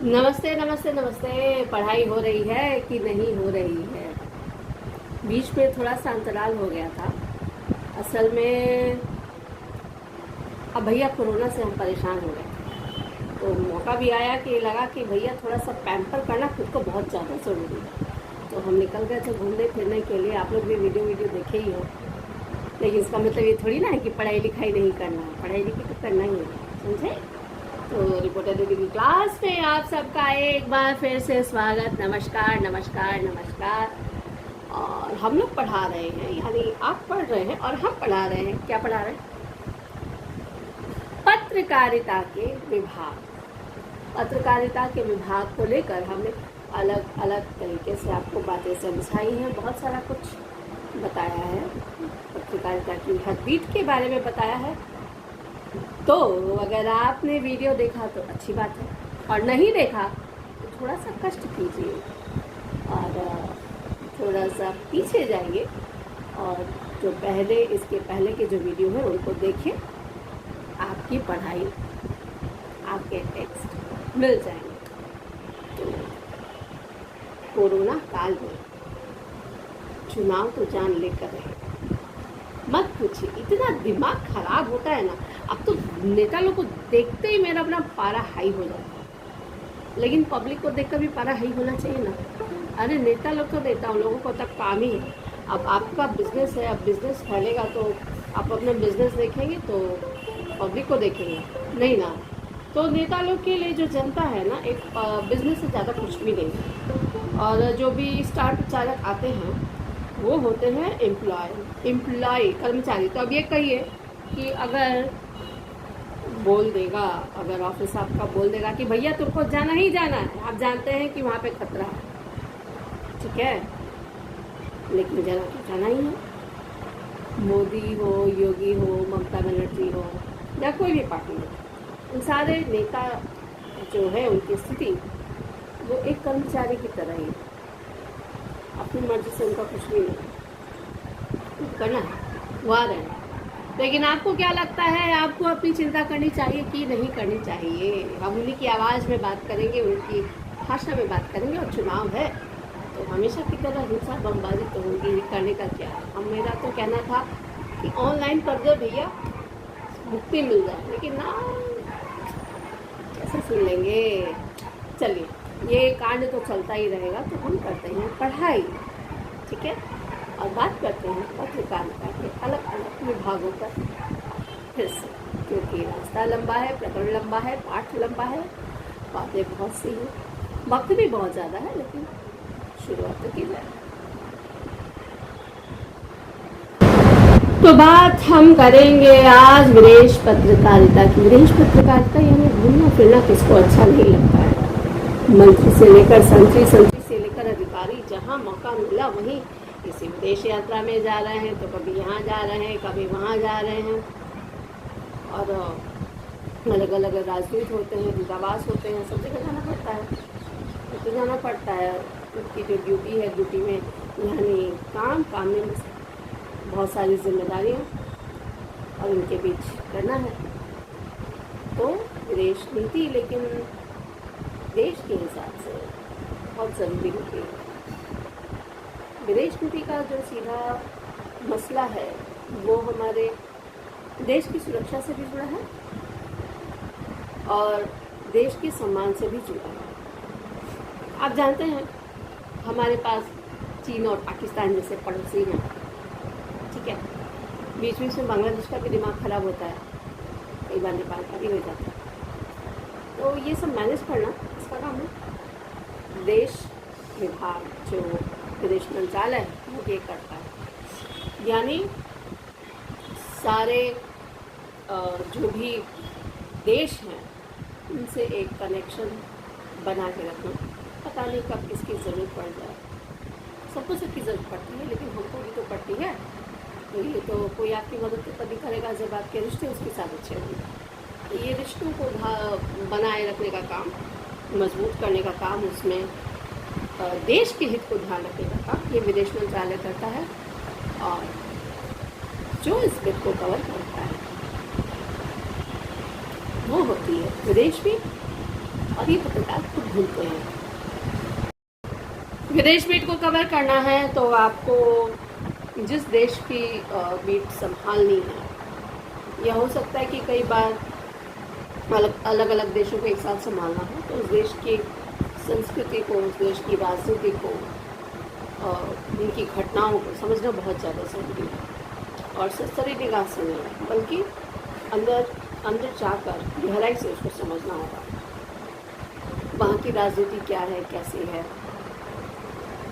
नमस्ते नमस्ते नमस्ते। पढ़ाई हो रही है कि नहीं हो रही है? बीच में थोड़ा सा अंतराल हो गया था। असल में अब भैया कोरोना से हम परेशान हो गए, तो मौका भी आया कि लगा कि भैया थोड़ा सा पैम्पर करना खुद को बहुत ज़्यादा ज़रूरी है। तो हम निकल गए थे घूमने फिरने के लिए। आप लोग भी वीडियो देखे ही हो, लेकिन इसका मतलब ये थोड़ी ना है कि पढ़ाई लिखाई नहीं करना है। पढ़ाई लिखाई तो करना ही है, समझे? तो रिपोर्टर दीदी की क्लास में आप सबका एक बार फिर से स्वागत। नमस्कार नमस्कार नमस्कार। और हम लोग पढ़ा रहे हैं, यानी आप पढ़ रहे हैं और हम पढ़ा रहे हैं। क्या पढ़ा रहे हैं? पत्रकारिता के विभाग। पत्रकारिता के विभाग को लेकर हमने अलग अलग तरीके से आपको बातें समझाई हैं, बहुत सारा कुछ बताया है। पत्रकारिता की हर्टबीट के बारे में बताया है। तो अगर आपने वीडियो देखा तो अच्छी बात है, और नहीं देखा तो थोड़ा सा कष्ट कीजिए और थोड़ा सा पीछे जाइए, और जो इसके पहले के जो वीडियो है उनको देखिए। आपकी पढ़ाई, आपके टेक्स्ट मिल जाएंगे। तो कोरोना काल में चुनाव तो जान लेकर रहे, मत पूछिए, इतना दिमाग खराब होता है ना। अब तो नेता लोग को देखते ही मेरा अपना पारा हाई हो जाता है, लेकिन पब्लिक को देखकर भी पारा हाई होना चाहिए ना। अरे नेता लोग तो नेता, उन लोगों को तब काम ही है। अब आपका बिजनेस है, अब बिजनेस फैलेगा तो आप अपना बिजनेस देखेंगे तो पब्लिक को देखेंगे नहीं ना। तो नेता लोग के लिए जो जनता है ना, एक बिजनेस से ज़्यादा कुछ भी नहीं है। और जो भी स्टार प्रचारक आते हैं वो होते हैं एम्प्लॉय कर्मचारी। तो अब ये कहिए कि अगर बोल देगा, अगर ऑफिस आपका बोल देगा कि भैया तुमको जाना ही जाना है, आप जानते हैं कि वहाँ पे खतरा है, ठीक है, लेकिन जाना तो जाना ही है। मोदी हो, योगी हो, ममता बनर्जी हो, या कोई भी पार्टी हो, उन सारे नेता जो है उनकी स्थिति वो एक कर्मचारी की तरह ही, अपनी मर्जी से उनका कुछ भी नहीं करना है, वो आ रहे हैं। लेकिन आपको क्या लगता है, आपको अपनी चिंता करनी चाहिए कि नहीं करनी चाहिए? हम उन्हीं की आवाज़ में बात करेंगे, उनकी भाषा में बात करेंगे। और चुनाव है तो हमेशा की तरह हिंसा बमबाजी तो होगी ही, करने का क्या है। अब मेरा तो कहना था कि ऑनलाइन कर दो भैया, मुक्ति मिल जाए, लेकिन ना, कैसे सुन लेंगे। चलिए, ये कांड तो चलता ही रहेगा, तो हम करते हैं पढ़ाई, ठीक है, और बात करते हैं पत्रकारिता के अलग अलग विभागों पर फिर से, क्योंकि रास्ता लंबा है, प्रकरण लंबा है, पाठ लंबा है, बातें बहुत सी हैं, वक्त भी बहुत ज़्यादा है, लेकिन शुरुआत तो की जाए। तो बात हम करेंगे आज विदेश पत्रकारिता की। विदेश पत्रकारिता यानी घूमना फिरना किसको अच्छा नहीं लगता है? मंत्री से लेकर संतरी, संतरी से लेकर अधिकारी, जहाँ मौका मिला वहीं किसी विदेश यात्रा में जा रहे हैं, तो कभी यहाँ जा रहे हैं, कभी वहाँ जा रहे हैं। और अलग अलग राजदूत होते हैं, दूतावास होते हैं, सब जगह जाना पड़ता है, तो जाना पड़ता है। उनकी जो ड्यूटी है, ड्यूटी में यानी काम में बहुत सारी जिम्मेदारियाँ और उनके बीच करना है। तो विदेश नीति लेकिन देश के हिसाब से बहुत ज़रूरी होती है। विदेश नीति का जो सीधा मसला है वो हमारे देश की सुरक्षा से भी जुड़ा है और देश के सम्मान से भी जुड़ा है। आप जानते हैं हमारे पास चीन और पाकिस्तान जैसे पड़ोसी हैं, ठीक है, बीच बीच में बांग्लादेश का भी दिमाग खराब होता है, कई बार नेपाल का भी हो जाता है। तो ये सब मैनेज करना इसका काम है। देश विभाग जो विदेश मंत्रालय है वो ये करता है, यानी सारे जो भी देश हैं उनसे एक कनेक्शन बना के रखना। पता नहीं कब किसकी ज़रूरत पड़ जाए, सबको सबकी ज़रूरत पड़ती है, लेकिन हमको भी तो पड़ती है। तो ये तो कोई आपकी मदद तो तभी करेगा जब आपके रिश्ते उसके साथ अच्छे होंगे। तो ये रिश्तों को बनाए रखने का काम, मजबूत करने का काम, उसमें देश के हित को ध्यान रखने का काम ये विदेश मंत्रालय करता है। और जो इस हित को कवर करता है वो होती है विदेश भी और ये पत्रकार खुद भूलते हैं। विदेश बीट को कवर करना है तो आपको जिस देश की बीट संभालनी है, यह हो सकता है कि कई बार अलग अलग देशों को एक साथ संभालना हो, तो उस देश की संस्कृति को, उस देश की राजनीति को, उनकी घटनाओं को समझना बहुत ज़्यादा ज़रूरी है। और सस्तरी निगाह से नहीं, बल्कि अंदर जाकर गहराई से उसको समझना होगा। वहाँ की राजनीति क्या है, कैसी है,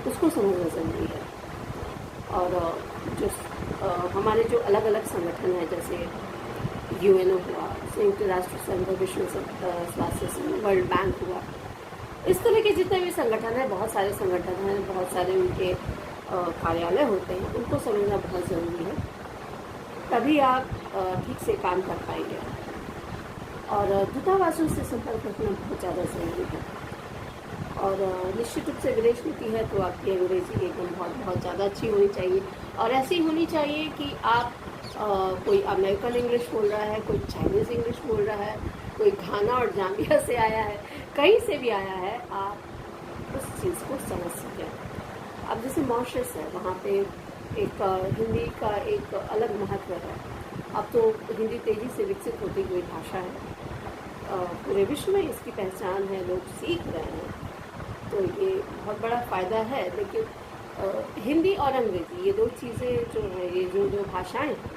उसको समझना ज़रूरी है। और जो हमारे जो अलग अलग संगठन हैं, जैसे यूएनओ हुआ, संयुक्त राष्ट्र संघ, विश्व स्वास्थ्य संघ, वर्ल्ड बैंक हुआ, इस तरह के जितने भी संगठन हैं, बहुत सारे संगठन हैं, बहुत सारे उनके कार्यालय होते हैं, उनको समझना बहुत ज़रूरी है। तभी आप ठीक से काम कर पाएंगे। और दूतावासों से संपर्क रखना बहुत ज़्यादा ज़रूरी है। और निश्चित रूप से विदेश नीति है तो आपकी अंग्रेज़ी एकदम बहुत ज़्यादा अच्छी होनी चाहिए। और ऐसी होनी चाहिए कि आप कोई अमेरिकन इंग्लिश बोल रहा है, कोई चाइनीज़ इंग्लिश बोल रहा है, कोई घाना और जाम्बिया से आया है, कहीं से भी आया है, आप उस चीज़ को समझ सकें। अब जैसे मॉरिशस है, वहाँ पे एक हिंदी का एक अलग महत्व है। अब तो हिंदी तेज़ी से विकसित होती हुई भाषा है, पूरे विश्व में इसकी पहचान है, लोग सीख रहे हैं, तो ये बहुत बड़ा फ़ायदा है। लेकिन हिंदी और अंग्रेज़ी, ये दो चीज़ें जो हैं, ये जो भाषाएं हैं,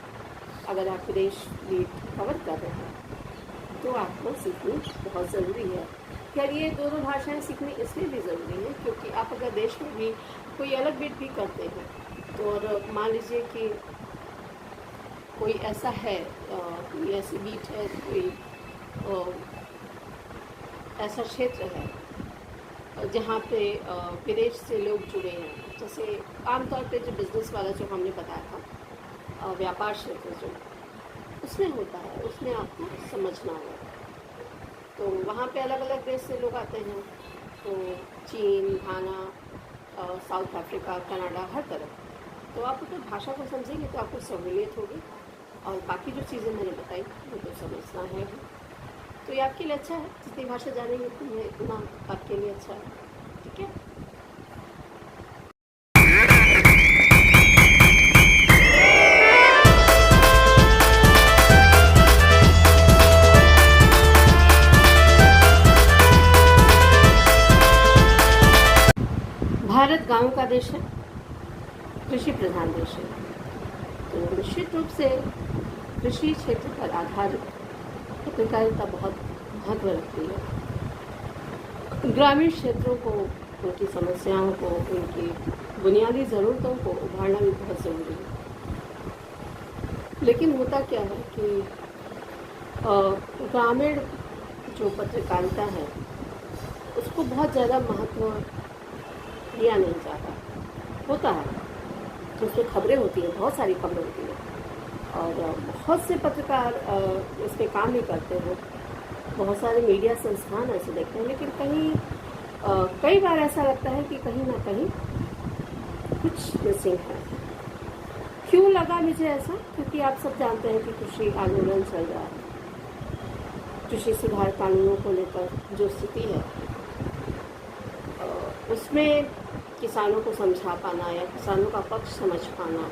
अगर आप विदेश भी कवर कर रहे हैं तो आपको सीखनी बहुत ज़रूरी है। खैर, ये दोनों भाषाएं सीखनी इसलिए भी ज़रूरी है क्योंकि आप अगर देश में भी कोई अलग बीट भी करते हैं, तो और मान लीजिए कि कोई ऐसा है, कोई ऐसी बीट है, कोई ऐसा क्षेत्र है जहाँ पे विदेश से लोग जुड़े हैं, जैसे आमतौर पे जो बिज़नेस वाला जो हमने बताया था, व्यापार क्षेत्र जो उसमें होता है, उसमें आपको समझना होगा। तो वहाँ पे अलग अलग देश से लोग आते हैं, तो चीन, घाना, साउथ अफ्रीका, कनाडा, हर तरफ। तो आप अगर भाषा को समझेंगे तो आपको सहूलियत होगी, और बाकी जो चीज़ें मैंने बताई वो तो समझना है। तो ये आपके लिए अच्छा है, जितनी भाषा जानेंगे उतना आपके लिए अच्छा है। ठीक है। भारत गाँव का देश है, कृषि प्रधान देश है, तो निश्चित रूप से कृषि क्षेत्र पर आधारित पत्रकारिता बहुत महत्व रखती है। ग्रामीण क्षेत्रों को, उनकी समस्याओं को, उनकी बुनियादी ज़रूरतों को उभारना भी बहुत ज़रूरी है। लेकिन होता क्या है कि ग्रामीण जो पत्रकारिता है उसको बहुत ज़्यादा महत्व दिया नहीं जाता। होता है, उसमें खबरें होती हैं, बहुत सारी खबरें होती हैं, और बहुत से पत्रकार इस पर काम भी करते हैं, बहुत सारे मीडिया संस्थान ऐसे देखते हैं, लेकिन कई बार ऐसा लगता है कि कहीं ना कहीं कुछ मिसिंग है। क्यों लगा मुझे ऐसा? क्योंकि आप सब जानते हैं कि कृषि आंदोलन चल रहा है, कृषि सुधार कानूनों को लेकर जो स्थिति है, उसमें किसानों को समझा पाना या किसानों का पक्ष समझ पाना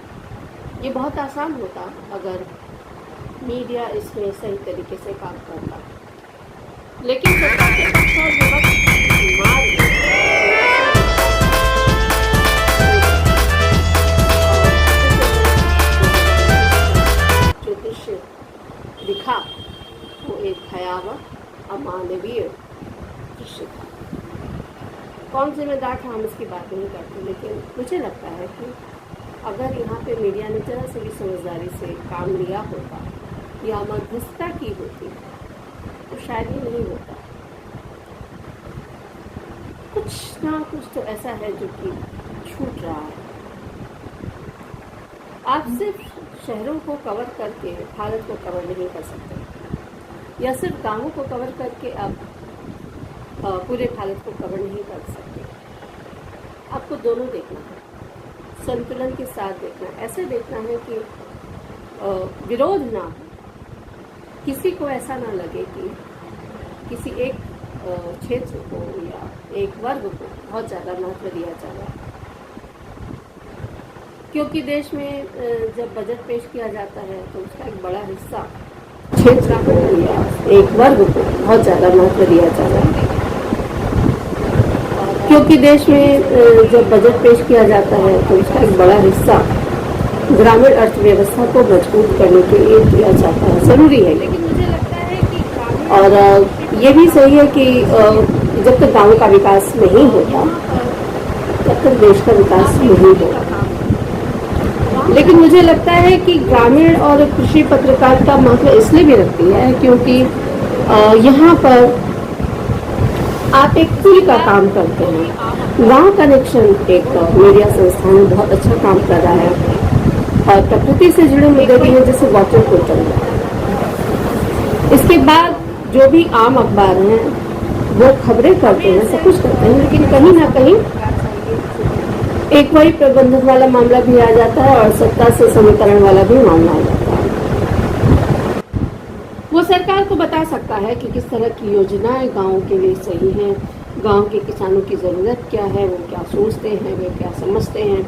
ये बहुत आसान होता अगर मीडिया इसमें सही तरीके से काम करता। लेकिन सरकार के पक्ष और विपक्ष मार्ग जो दृश्य दिखा वो एक भयावह अमानवीय दृश्य था। कौन जिम्मेदार था हम इसकी बात नहीं करते, लेकिन मुझे लगता है कि अगर यहाँ पे मीडिया ने जरा से भी समझदारी से काम लिया होता या मध्यस्थता की होती तो शायद ये नहीं होता। कुछ ना कुछ तो ऐसा है जो कि छूट रहा है। आप सिर्फ शहरों को कवर करके भारत को कवर नहीं कर सकते, या सिर्फ गांवों को कवर करके आप पूरे भारत को कवर नहीं कर सकते। आपको दोनों देखना है, संतुलन के साथ देखना है। ऐसे देखना है कि विरोध ना हो, किसी को ऐसा ना लगे कि किसी एक क्षेत्र को या एक वर्ग को बहुत ज़्यादा महत्व दिया जा रहा है, क्योंकि देश में जब बजट पेश किया जाता है तो उसका एक बड़ा हिस्सा क्षेत्र को या एक वर्ग को बहुत ज़्यादा महत्व दिया जा रहा है, क्योंकि देश में जब बजट पेश किया जाता है तो उसका एक बड़ा हिस्सा ग्रामीण अर्थव्यवस्था को मजबूत करने के लिए दिया जाता है। ज़रूरी है, लेकिन मुझे लगता है कि और ये भी सही है कि जब तक गाँव का विकास नहीं होता तब तक देश का विकास नहीं होगा। लेकिन मुझे लगता है कि ग्रामीण और कृषि पत्रकारिता महत्व इसलिए भी रखती है क्योंकि यहाँ पर आप एक पुल का काम करते हैं। गांव कनेक्शन एक मीडिया संस्थान में बहुत अच्छा काम कर रहा है और प्रकृति से जुड़े मुद्दे भी हैं, जैसे वाटर पोर्टल। इसके बाद जो भी आम अखबार हैं वो खबरें करते हैं, सब कुछ करते हैं, लेकिन कहीं ना कहीं एक वही प्रबंधन वाला मामला भी आ जाता है और सत्ता से समीकरण वाला भी मामला आ जाता है। वो सरकार को बता सकता है कि किस तरह की योजनाएं गाँव के लिए सही हैं, गांव के किसानों की ज़रूरत क्या है, वो क्या सोचते हैं, वे क्या समझते हैं,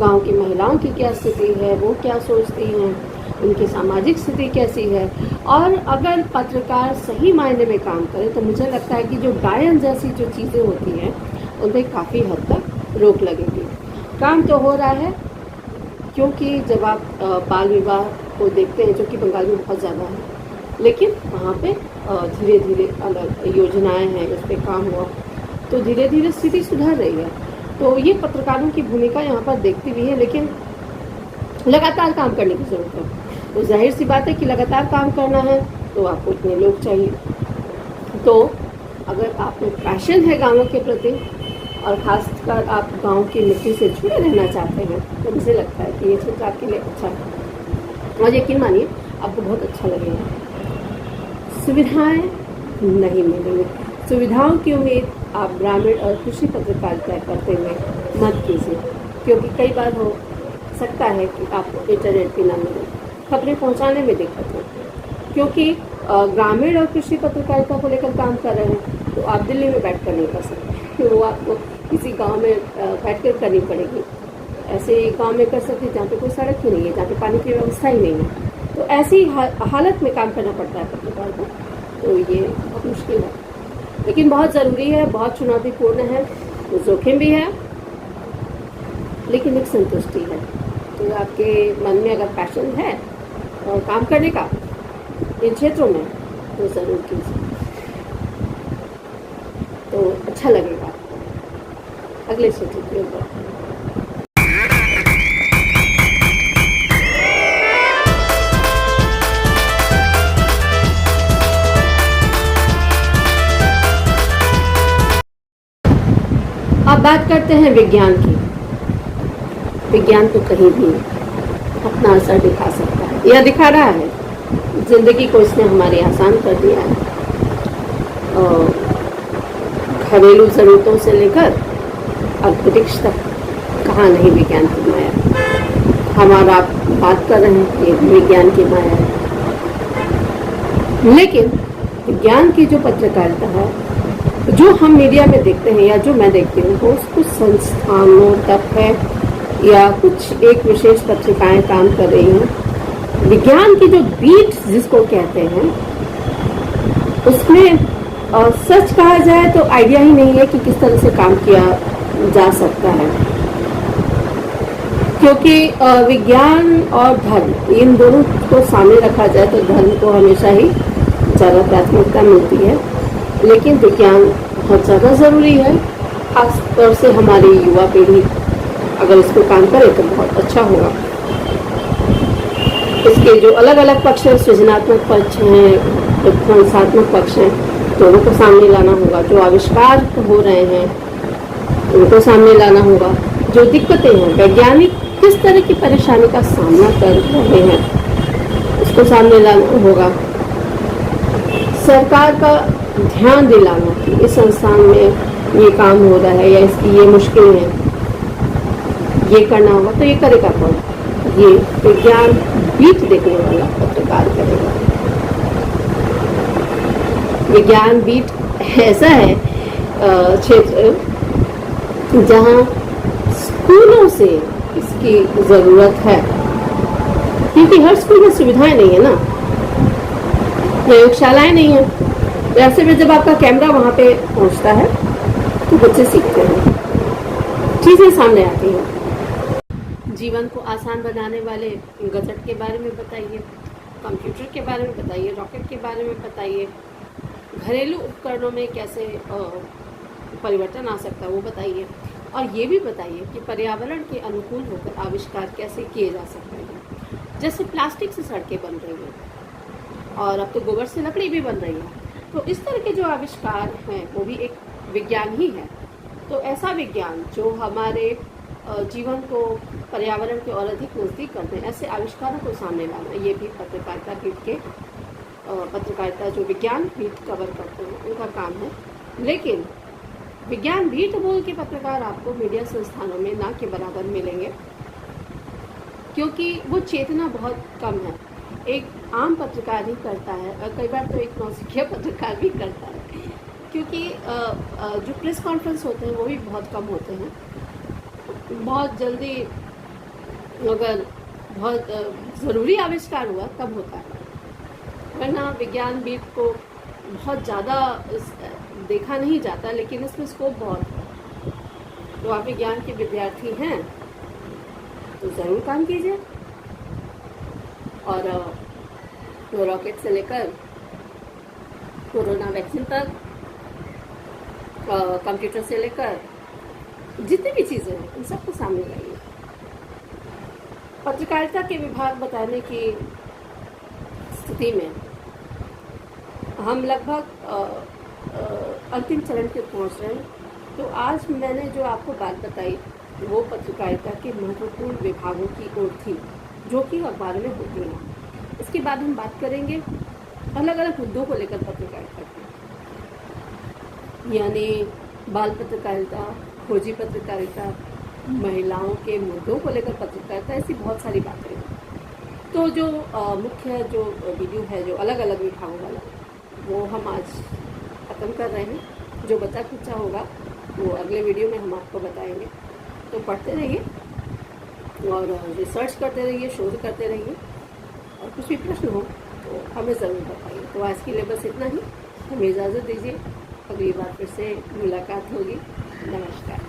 गांव की महिलाओं की क्या स्थिति है, वो क्या सोचती हैं, उनकी सामाजिक स्थिति कैसी है। और अगर पत्रकार सही मायने में काम करे तो मुझे लगता है कि जो गायन जैसी जो चीज़ें होती हैं उनमें काफ़ी हद तक रोक लगेगी। काम तो हो रहा है, क्योंकि जब आप बाल विवाह को देखते हैं जो कि बंगाल में बहुत ज़्यादा है, लेकिन वहाँ पे धीरे धीरे अलग योजनाएं हैं, उस पर काम हुआ तो धीरे धीरे स्थिति सुधर रही है। तो ये पत्रकारों की भूमिका यहाँ पर देखती भी है, लेकिन लगातार काम करने की ज़रूरत है। तो जाहिर सी बात है कि लगातार काम करना है तो आपको इतने लोग चाहिए। तो अगर आप में पैशन है गाँवों के प्रति और ख़ासकर आप गांव की मिट्टी से जुड़े रहना चाहते हैं तो मुझे लगता है कि ये क्षेत्र आपके लिए अच्छा है और यकीन मानिए आपको बहुत अच्छा लगेगा। सुविधाएं नहीं मिलेंगी, सुविधाओं की उम्मीद आप ग्रामीण और कृषि पत्रकारिता करते हुए मत कीजिए, क्योंकि कई बार हो सकता है कि आपको इंटरनेट भी ना मिले, खबरें पहुंचाने में दिक्कत हो, क्योंकि ग्रामीण और कृषि पत्रकारिता को लेकर काम कर रहे हैं तो आप दिल्ली में बैठ कर नहीं कर सकते, वो आपको किसी गांव में बैठ कर करनी पड़ेगी। ऐसे गांव में कर सकते जहाँ पे कोई सड़क ही नहीं है, जहाँ पे पानी की व्यवस्था ही नहीं है, तो ऐसी हालत में काम करना पड़ता है पत्रकार को। तो ये बहुत मुश्किल है, लेकिन बहुत ज़रूरी है, बहुत चुनौतीपूर्ण है, जोखिम भी है, लेकिन एक संतुष्टि है। तो आपके मन में अगर पैशन है और काम करने का इन क्षेत्रों में तो ज़रूर कीजिए, तो अच्छा लगेगा। अगले क्षेत्र की ओर बढ़ते हैं। अब बात करते हैं विज्ञान की। विज्ञान तो कहीं भी अपना असर दिखा सकता है, यह दिखा रहा है। जिंदगी को इसने हमारी आसान कर दिया है, और घरेलू ज़रूरतों से लेकर अंतरिक्ष तक कहाँ नहीं विज्ञान की माया। हमारा आप बात कर रहे हैं ये विज्ञान की माया है, लेकिन विज्ञान की जो पत्रकारिता है, जो हम मीडिया में देखते हैं या जो मैं देखती हूँ, वो कुछ संस्थानों तक है या कुछ एक विशेष पत्रिकाएं काम कर रही हैं। विज्ञान की जो बीट जिसको कहते हैं, उसमें सच कहा जाए तो आइडिया ही नहीं है कि किस तरह से काम किया जा सकता है, क्योंकि विज्ञान और धर्म इन दोनों को सामने रखा जाए तो धर्म को हमेशा ही ज़्यादा प्राथमिकता मिलती है, लेकिन विज्ञान बहुत ज़्यादा ज़रूरी है। खासतौर से हमारी युवा पीढ़ी अगर इसको काम करे तो बहुत अच्छा होगा। इसके जो अलग अलग पक्ष हैं, सृजनात्मक पक्ष हैं, ध्वंसात्मक पक्ष हैं, दोनों को सामने लाना होगा। जो आविष्कार हो रहे हैं उनको सामने लाना होगा। जो दिक्कतें हैं, वैज्ञानिक किस तरह की परेशानी का सामना कर रहे हैं, उसको सामने लाना होगा। सरकार का ध्यान दिलाना कि इस संस्थान में ये काम हो रहा है या इसकी ये मुश्किल है, ये करना होगा, तो ये करेगा कौन? ये विज्ञान बीट देखने वाला पत्रकार करेगा। विज्ञान बीट ऐसा है क्षेत्र जहाँ स्कूलों से इसकी ज़रूरत है, क्योंकि हर स्कूल में सुविधाएं नहीं है ना, प्रयोगशालाएं नहीं है। ऐसे में जब आपका कैमरा वहाँ पे पहुँचता है तो बच्चे सीखते हैं, चीज़ें सामने आती हैं। जीवन को आसान बनाने वाले गजट के बारे में बताइए, कंप्यूटर के बारे में बताइए, रॉकेट के बारे में बताइए, घरेलू उपकरणों में कैसे परिवर्तन आ सकता है वो बताइए, और ये भी बताइए कि पर्यावरण के अनुकूल होकर आविष्कार कैसे किए जा सकते हैं। जैसे प्लास्टिक से सड़कें बन रही हैं और अब तो गोबर से लकड़ी भी बन रही है, तो इस तरह के जो आविष्कार हैं वो भी एक विज्ञान ही है। तो ऐसा विज्ञान जो हमारे जीवन को पर्यावरण के और अधिक नज़दीक करते हैं, ऐसे आविष्कारों को सामने लाना, ये भी पत्रकारिता पीठ के पत्रकारिता जो विज्ञान पीठ कवर करते हैं उनका काम है। लेकिन विज्ञान पीठ बोल के पत्रकार आपको मीडिया संस्थानों में ना के बराबर मिलेंगे, क्योंकि वो चेतना बहुत कम है। एक आम पत्रकार ही करता है, और कई बार तो एक नौसिखिया पत्रकार भी करता है, क्योंकि जो प्रेस कॉन्फ्रेंस होते हैं वो भी बहुत कम होते हैं। बहुत जल्दी अगर बहुत ज़रूरी आविष्कार हुआ तब होता है, वरना विज्ञान पीठ को बहुत ज़्यादा देखा नहीं जाता, लेकिन इसमें स्कोप बहुत है। तो आप विज्ञान के विद्यार्थी हैं तो ज़रूर काम कीजिए, और रॉकेट से लेकर कोरोना वैक्सीन तक, कंप्यूटर से लेकर जितनी भी चीज़ें हैं उन सबको सामने लाइए। पत्रकारिता के विभाग बताने की स्थिति में हम लगभग अंतिम चरण पे पहुंच रहे हैं। तो आज मैंने जो आपको बात बताई वो पत्रकारिता के महत्वपूर्ण विभागों की ओर थी, जो कि अखबार में होती हैं। इसके बाद हम बात करेंगे अलग अलग मुद्दों को लेकर पत्रकारिता की, यानी बाल पत्रकारिता, खोजी पत्रकारिता, महिलाओं के मुद्दों को लेकर पत्रकारिता, ऐसी बहुत सारी बातें हैं। तो जो मुख्य जो वीडियो है जो अलग अलग विभागों वाला, वो हम आज ख़त्म कर रहे हैं। जो बचा खुचा होगा वो अगले वीडियो में हम आपको बताएंगे। तो पढ़ते रहिए और रिसर्च करते रहिए, शोध करते रहिए, और कुछ भी प्रश्न हो तो हमें ज़रूर बताइए। तो आज के लिए बस इतना ही, हमें इजाज़त दीजिए, अगली बार फिर से मुलाकात होगी। नमस्कार।